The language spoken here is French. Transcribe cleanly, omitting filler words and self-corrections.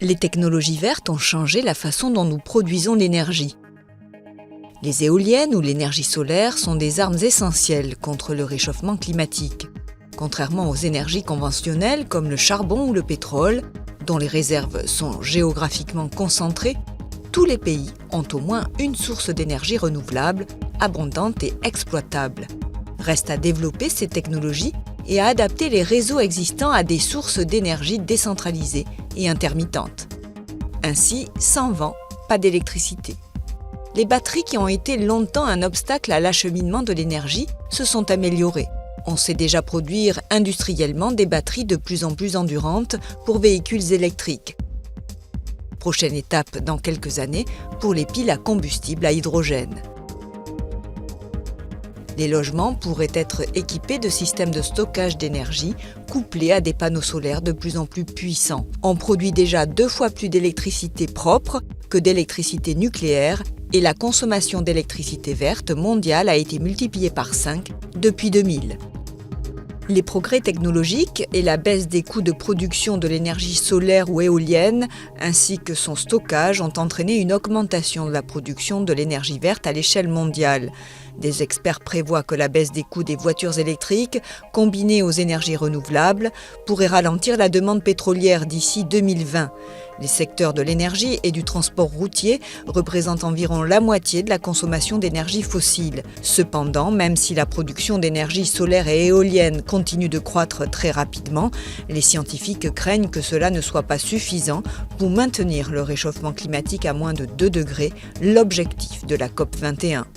Les technologies vertes ont changé la façon dont nous produisons l'énergie. Les éoliennes ou l'énergie solaire sont des armes essentielles contre le réchauffement climatique. Contrairement aux énergies conventionnelles comme le charbon ou le pétrole, dont les réserves sont géographiquement concentrées, tous les pays ont au moins une source d'énergie renouvelable, abondante et exploitable. Reste à développer ces technologies et à adapter les réseaux existants à des sources d'énergie décentralisées et intermittentes. Ainsi, sans vent, pas d'électricité. Les batteries qui ont été longtemps un obstacle à l'acheminement de l'énergie se sont améliorées. On sait déjà produire industriellement des batteries de plus en plus endurantes pour véhicules électriques. Prochaine étape dans quelques années pour les piles à combustible à hydrogène. Les logements pourraient être équipés de systèmes de stockage d'énergie couplés à des panneaux solaires de plus en plus puissants. On produit déjà 2 fois plus d'électricité propre que d'électricité nucléaire et la consommation d'électricité verte mondiale a été multipliée par 5 depuis 2000. Les progrès technologiques et la baisse des coûts de production de l'énergie solaire ou éolienne, ainsi que son stockage, ont entraîné une augmentation de la production de l'énergie verte à l'échelle mondiale. Des experts prévoient que la baisse des coûts des voitures électriques, combinée aux énergies renouvelables, pourrait ralentir la demande pétrolière d'ici 2020. Les secteurs de l'énergie et du transport routier représentent environ la moitié de la consommation d'énergie fossile. Cependant, même si la production d'énergie solaire et éolienne continue de croître très rapidement, les scientifiques craignent que cela ne soit pas suffisant pour maintenir le réchauffement climatique à moins de 2 degrés, l'objectif de la COP 21.